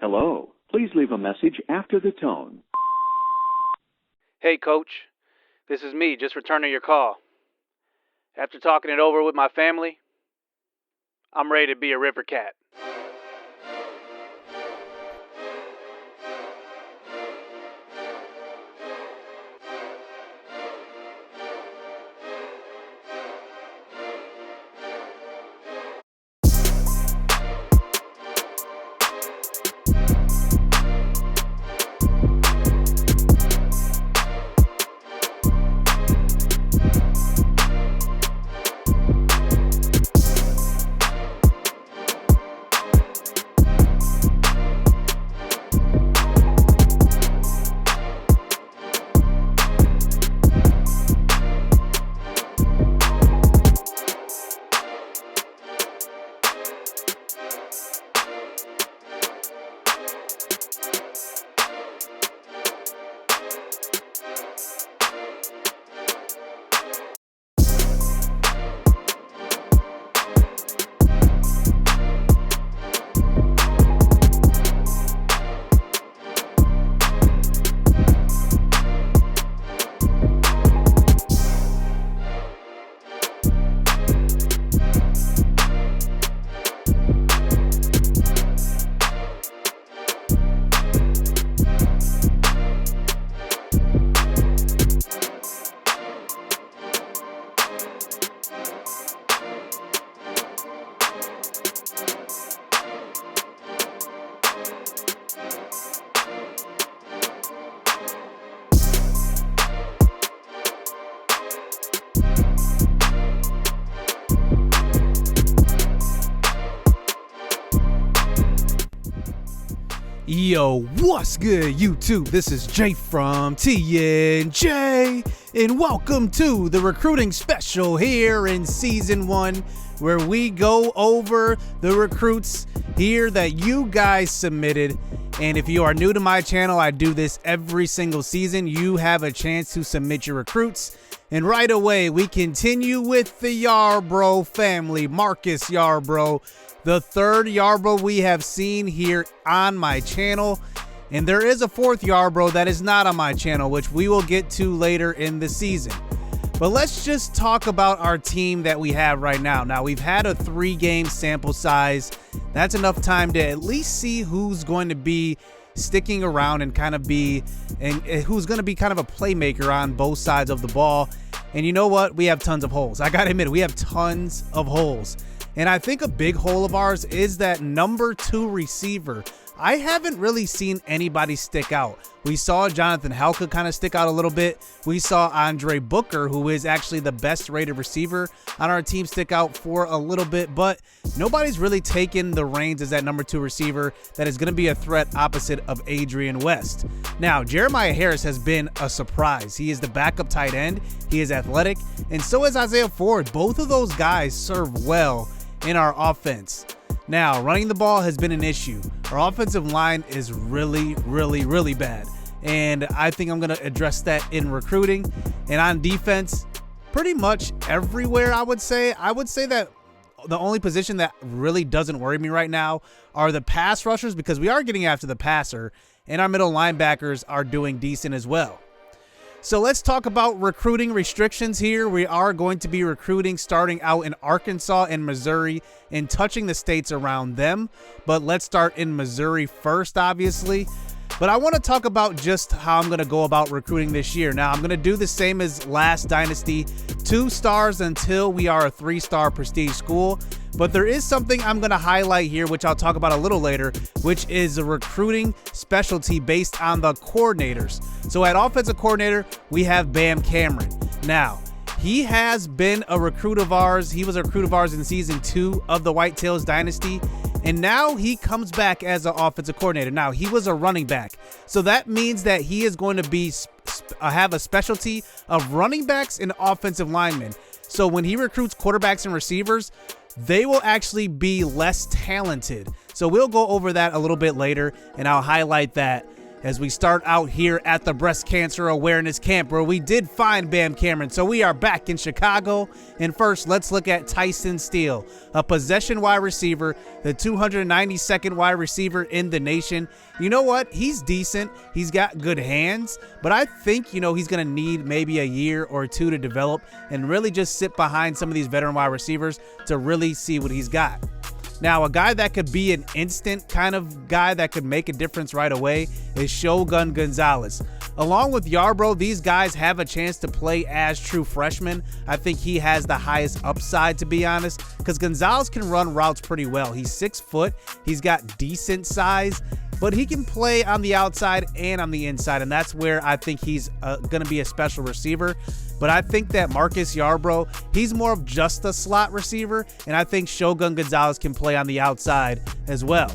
Hello. Please leave a message after the tone. Hey, Coach. This is me, just returning your call. After talking it over with my family, I'm ready to be a Rivercat. Yo, what's good, YouTube? This is Jay from TNJ, and welcome to the recruiting special here in Season 1, where we go over the recruits here that you guys submitted. And if you are new to my channel, I do this every single season. You have a chance to submit your recruits. And right away, we continue with the Yarbrough family. Marcus Yarbrough, the third Yarbrough we have seen here on my channel. And there is a fourth Yarbrough that is not on my channel, which we will get to later in the season. But let's just talk about our team that we have right now. Now, we've had a 3-game sample size. That's enough time to at least see who's going to be sticking around and kind of be, and who's going to be kind of a playmaker on both sides of the ball. And you know what? We have tons of holes. I got to admit, we have tons of holes. And I think a big hole of ours is that number 2 receiver. I haven't really seen anybody stick out. We saw Jonathan Helka kind of stick out a little bit. We saw Andre Booker, who is actually the best rated receiver on our team, stick out for a little bit, but nobody's really taken the reins as that number 2 receiver that is going to be a threat opposite of Adrian West. Now, Jeremiah Harris has been a surprise. He is the backup tight end. He is athletic, and so is Isaiah Ford. Both of those guys serve well in our offense. Now, running the ball has been an issue. Our offensive line is really bad. And I think I'm going to address that in recruiting. And on defense, pretty much everywhere, I would say. I would say that the only position that really doesn't worry me right now are the pass rushers, because we are getting after the passer, and our middle linebackers are doing decent as well. So let's talk about recruiting restrictions here. We are going to be recruiting starting out in Arkansas and Missouri and touching the states around them. But let's start in Missouri first, obviously. But I want to talk about just how I'm going to go about recruiting this year. Now, I'm going to do the same as last Dynasty, 2 stars until we are a 3-star prestige school. But there is something I'm going to highlight here, which I'll talk about a little later, which is a recruiting specialty based on the coordinators. So at offensive coordinator, we have Bam Cameron. Now, he has been a recruit of ours. He was a recruit of ours in Season 2 of the Whitetails Dynasty. And now he comes back as an offensive coordinator. Now, he was a running back. So that means that he is going to be have a specialty of running backs and offensive linemen. So when he recruits quarterbacks and receivers, they will actually be less talented. So we'll go over that a little bit later, and I'll highlight that. as we start out here at the Breast Cancer Awareness Camp, where we did find Bam Cameron. So we are back in Chicago. And first, let's look at Tyson Steele, a possession wide receiver, the 292nd wide receiver in the nation. You know what? He's decent. He's got good hands, but I think, he's going to need maybe a year or two to develop and really just sit behind some of these veteran wide receivers to really see what he's got. Now, a guy that could be an instant kind of guy that could make a difference right away is Shogun Gonzalez. Along with Yarbrough, these guys have a chance to play as true freshmen. I think he has the highest upside, to be honest, because Gonzalez can run routes pretty well. He's 6 foot. He's got decent size, but he can play on the outside and on the inside, and that's where I think he's going to be a special receiver. But I think that Marcus Yarbrough, he's more of just a slot receiver, and I think Shogun Gonzalez can play on the outside as well.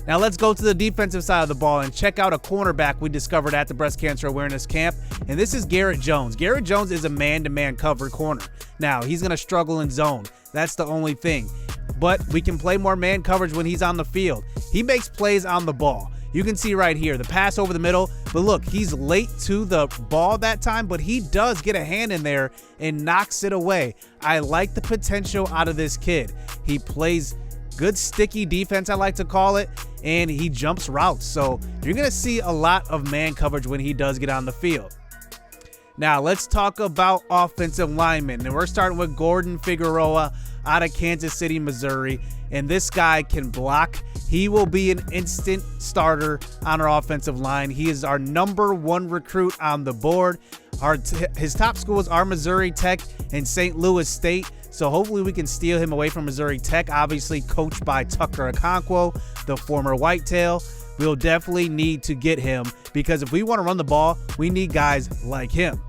Now let's go to the defensive side of the ball and check out a cornerback we discovered at the Breast Cancer Awareness Camp, and this is Garrett Jones. Garrett Jones is a man-to-man cover corner. Now, he's going to struggle in zone. That's the only thing. But we can play more man coverage when he's on the field. He makes plays on the ball. You can see right here, the pass over the middle, but look, he's late to the ball that time, but he does get a hand in there and knocks it away. I like the potential out of this kid. He plays good sticky defense, I like to call it, and he jumps routes. So you're going to see a lot of man coverage when he does get on the field. Now let's talk about offensive linemen, and we're starting with Gordon Figueroa out of Kansas City, Missouri, and this guy can block. He will be an instant starter on our offensive line. He is our #1 recruit on the board. His top schools are Missouri Tech and St. Louis State, so hopefully we can steal him away from Missouri Tech, obviously coached by Tucker Okonkwo, the former Whitetail. We'll definitely need to get him, because if we want to run the ball, we need guys like him.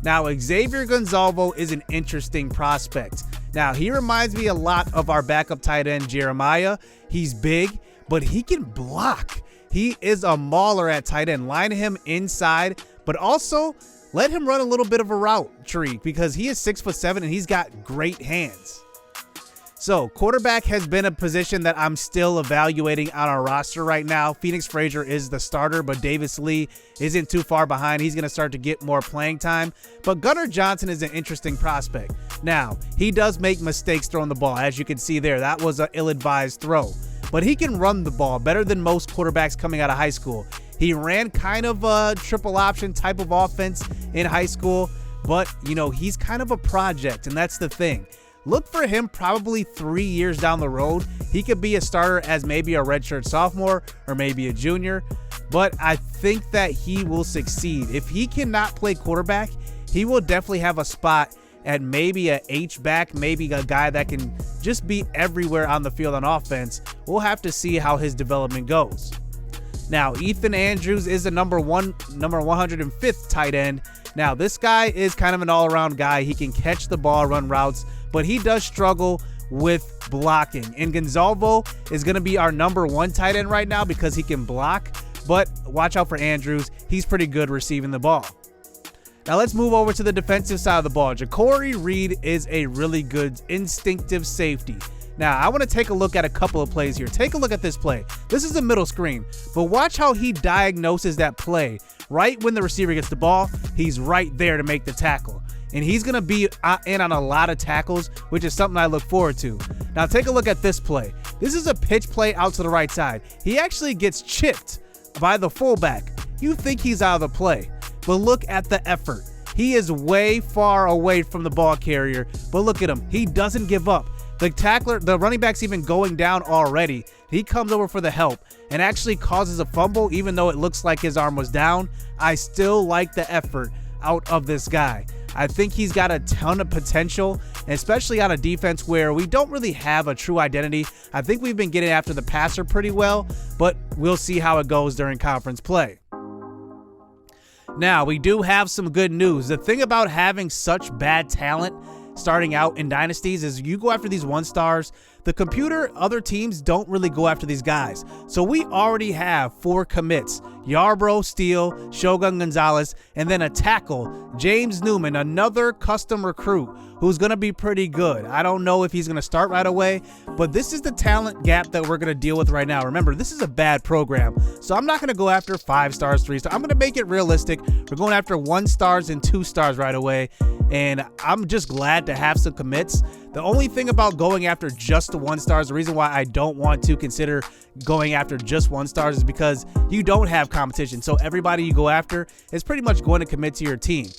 Now, Xavier Gonzalez is an interesting prospect. Now, he reminds me a lot of our backup tight end, Jeremiah. He's big, but he can block. He is a mauler at tight end. Line him inside, but also let him run a little bit of a route tree, because he is 6'7" and he's got great hands. So, quarterback has been a position that I'm still evaluating on our roster right now. Phoenix Frazier is the starter, but Davis Lee isn't too far behind. He's going to start to get more playing time. But Gunnar Jonsson is an interesting prospect. Now, he does make mistakes throwing the ball. As you can see there, that was an ill-advised throw. But he can run the ball better than most quarterbacks coming out of high school. He ran kind of a triple option type of offense in high school, but, he's kind of a project, and that's the thing. Look for him probably 3 years down the road. He could be a starter as maybe a redshirt sophomore or maybe a junior, but I think that he will succeed. If he cannot play quarterback, he will definitely have a spot at maybe a H-back, maybe a guy that can just be everywhere on the field on offense. We'll have to see how his development goes. Now, Ethan Andrews is the number 105th tight end. Now, this guy is kind of an all-around guy. He can catch the ball, run routes, but he does struggle with blocking. And Gonzalez is going to be our #1 tight end right now because he can block, but watch out for Andrews. He's pretty good receiving the ball. Now let's move over to the defensive side of the ball. Jacory Reid is a really good instinctive safety. Now, I want to take a look at a couple of plays here. Take a look at this play. This is a middle screen, but watch how he diagnoses that play. Right when the receiver gets the ball, he's right there to make the tackle. And he's going to be in on a lot of tackles, which is something I look forward to. Now, take a look at this play. This is a pitch play out to the right side. He actually gets chipped by the fullback. You think he's out of the play, but look at the effort. He is way far away from the ball carrier, but look at him. He doesn't give up. The tackler, the running back's even going down already. He comes over for the help and actually causes a fumble, even though it looks like his arm was down. I still like the effort out of this guy. I think he's got a ton of potential, especially on a defense where we don't really have a true identity. I think we've been getting after the passer pretty well, but we'll see how it goes during conference play. Now, we do have some good news. The thing about having such bad talent starting out in dynasties is you go after these 1 stars, the computer, other teams don't really go after these guys. So we already have 4 commits: Yarbrough, Steele, Shogun Gonzalez, and then a tackle, James Newman, another custom recruit who's going to be pretty good. I don't know if he's going to start right away, but this is the talent gap that we're going to deal with right now. Remember, this is a bad program, so I'm not going to go after 5 stars, 3 stars. I'm going to make it realistic. We're going after 1 stars and 2 stars right away, and I'm just glad to have some commits. The only thing about going after just the 1 stars, the reason why I don't want to consider going after just 1 stars is because you don't have competition. So everybody you go after is pretty much going to commit to your team.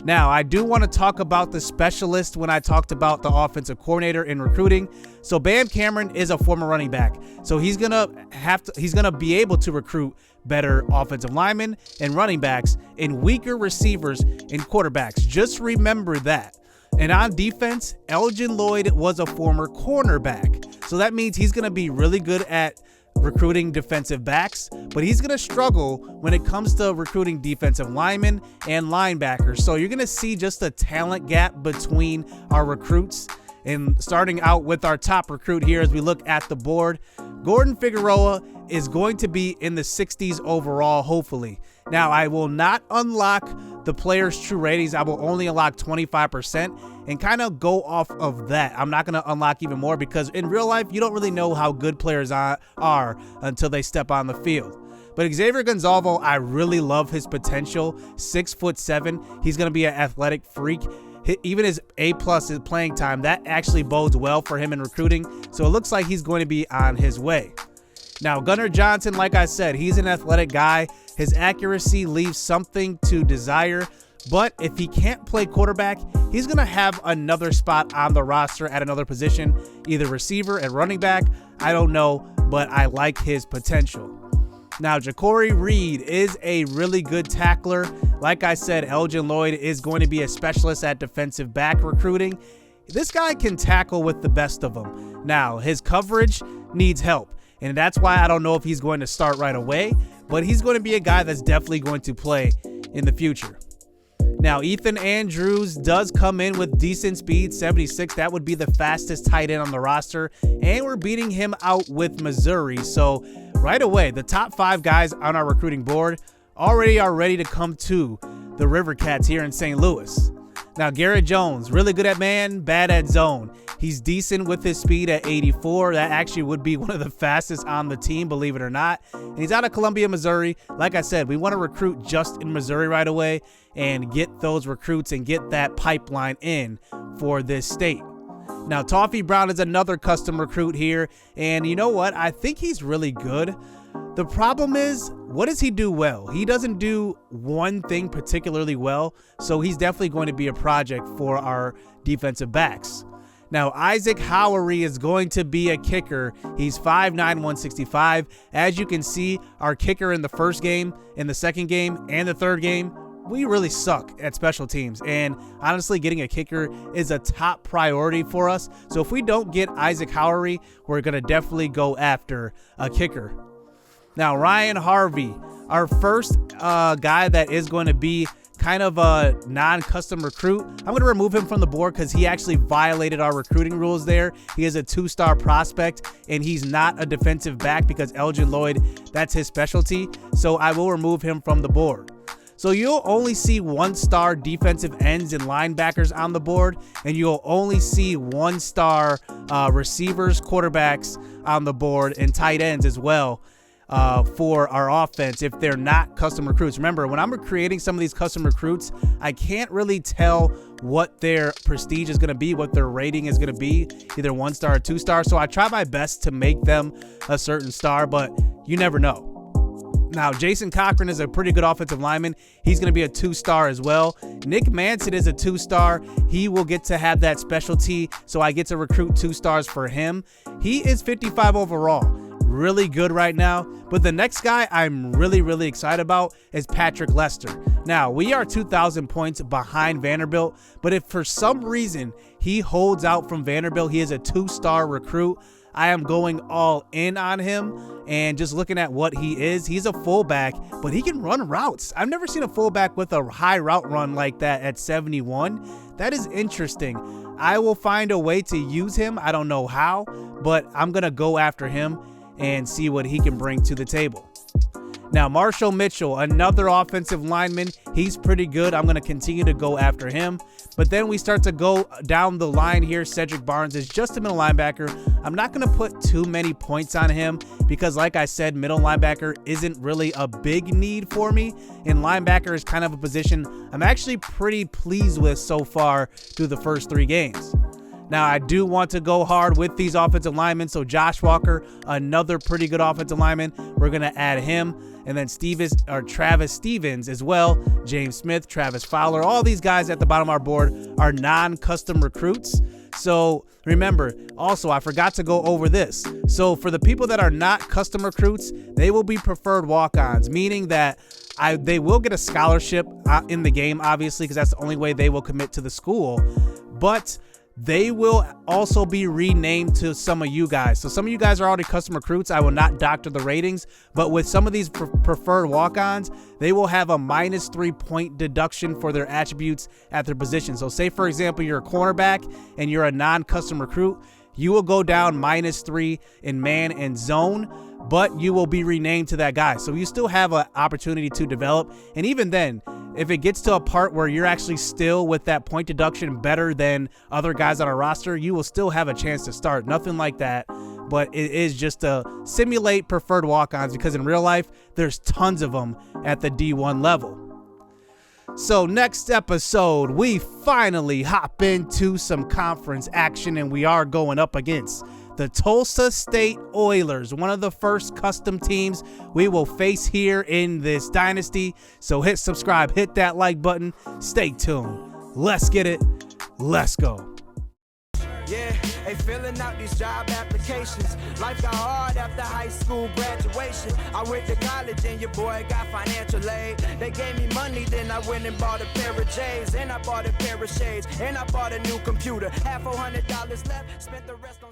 Now, I do want to talk about the specialist when I talked about the offensive coordinator in recruiting. So Bam Cameron is a former running back. So he's going to be able to recruit better offensive linemen and running backs and weaker receivers and quarterbacks. Just remember that. And on defense, Elgin Lloyd was a former cornerback. So that means he's going to be really good at recruiting defensive backs, but he's going to struggle when it comes to recruiting defensive linemen and linebackers. So you're going to see just a talent gap between our recruits. And starting out with our top recruit here as we look at the board, Gordon Figueroa is going to be in the 60s overall, hopefully. Now, I will not unlock the player's true ratings. I will only unlock 25% and kind of go off of that. I'm not going to unlock even more because in real life, you don't really know how good players are until they step on the field. But Xavier Gonzalez, I really love his potential. 6'7". He's going to be an athletic freak. Even his A+ is playing time. That actually bodes well for him in recruiting. So it looks like he's going to be on his way. Now, Gunnar Jonsson, like I said, he's an athletic guy. His accuracy leaves something to desire. But if he can't play quarterback, he's going to have another spot on the roster at another position, either receiver and running back. I don't know, but I like his potential. Now, Jacory Reid is a really good tackler. Like I said, Elgin Lloyd is going to be a specialist at defensive back recruiting. This guy can tackle with the best of them. Now, his coverage needs help, and that's why I don't know if he's going to start right away, but he's going to be a guy that's definitely going to play in the future. Now, Ethan Andrews does come in with decent speed, 76. That would be the fastest tight end on the roster, and we're beating him out with Missouri. So right away, the top 5 guys on our recruiting board already are ready to come to the Rivercats here in St. Louis. Now, Garrett Jones, really good at man, bad at zone. He's decent with his speed at 84. That actually would be one of the fastest on the team, believe it or not. And he's out of Columbia, Missouri. Like I said, we want to recruit just in Missouri right away and get those recruits and get that pipeline in for this state. Now, Toffee Brown is another custom recruit here. And you know what? I think he's really good. The problem is, what does he do well? He doesn't do one thing particularly well. So he's definitely going to be a project for our defensive backs. Now, Isaac Howery is going to be a kicker. He's 5'9", 165. As you can see, our kicker in the first game, in the second game, and the third game, we really suck at special teams. And honestly, getting a kicker is a top priority for us. So if we don't get Isaac Howery, we're going to definitely go after a kicker. Now, Ryan Harvey, our first guy that is going to be kind of a non-custom recruit. I'm going to remove him from the board because he actually violated our recruiting rules there. He is a 2-star prospect, and he's not a defensive back because Elgin Lloyd, that's his specialty. So I will remove him from the board. So you'll only see 1-star defensive ends and linebackers on the board, and you'll only see 1-star receivers, quarterbacks on the board, and tight ends as well. For our offense if they're not custom recruits. Remember, when I'm creating some of these custom recruits, I can't really tell what their prestige is going to be, what their rating is going to be, either 1-star or 2-star. So I try my best to make them a certain star, but you never know. Now, Jason Cochran is a pretty good offensive lineman. He's going to be a 2-star as well. Nick Manson is a 2-star. He will get to have that specialty, so I get to recruit 2 stars for him. He is 55 overall. Really good right now. But the next guy I'm really excited about is Patrick Lester. Now, we are 2,000 points behind Vanderbilt, but if for some reason he holds out from Vanderbilt, he is a 2-star recruit. I am going all in on him, and just looking at what he is, he's a fullback, but he can run routes. I've never seen a fullback with a high route run like that at 71. That is interesting. I will find a way to use him. I don't know how, but I'm going to go after him and see what he can bring to the table. Now, Marshall Mitchell, another offensive lineman. He's pretty good. I'm going to continue to go after him. But then we start to go down the line here. Cedric Barnes is just a middle linebacker. I'm not going to put too many points on him because, like I said, middle linebacker isn't really a big need for me. And linebacker is kind of a position I'm actually pretty pleased with so far through the first 3 games. Now, I do want to go hard with these offensive linemen. So Josh Walker, another pretty good offensive lineman. We're going to add him. And then Travis Stevens as well. James Smith, Travis Fowler. All these guys at the bottom of our board are non-custom recruits. So remember, also, I forgot to go over this. So for the people that are not custom recruits, they will be preferred walk-ons, meaning that they will get a scholarship in the game, obviously, because that's the only way they will commit to the school. But they will also be renamed to some of you guys. So some of you guys are already custom recruits. I will not doctor the ratings, but with some of these preferred walk-ons, they will have a -3 point deduction for their attributes at their position. So say, for example, you're a cornerback and you're a non-custom recruit, you will go down -3 in man and zone, but you will be renamed to that guy. So you still have an opportunity to develop. And even then, if it gets to a part where you're actually still with that point deduction better than other guys on our roster, you will still have a chance to start. Nothing like that, but it is just to simulate preferred walk-ons because in real life, there's tons of them at the D1 level. So next episode, we finally hop into some conference action, and we are going up against the Tulsa State Oilers, one of the first custom teams we will face here in this dynasty. So hit subscribe, hit that like button, stay tuned. Let's get it. Let's go. Yeah, they filling out these job applications. Life got hard after high school graduation. I went to college and your boy got financial aid. They gave me money, then I went and bought a pair of J's. And I bought a pair of shades. And I bought a new computer. Had $400 left, spent the rest on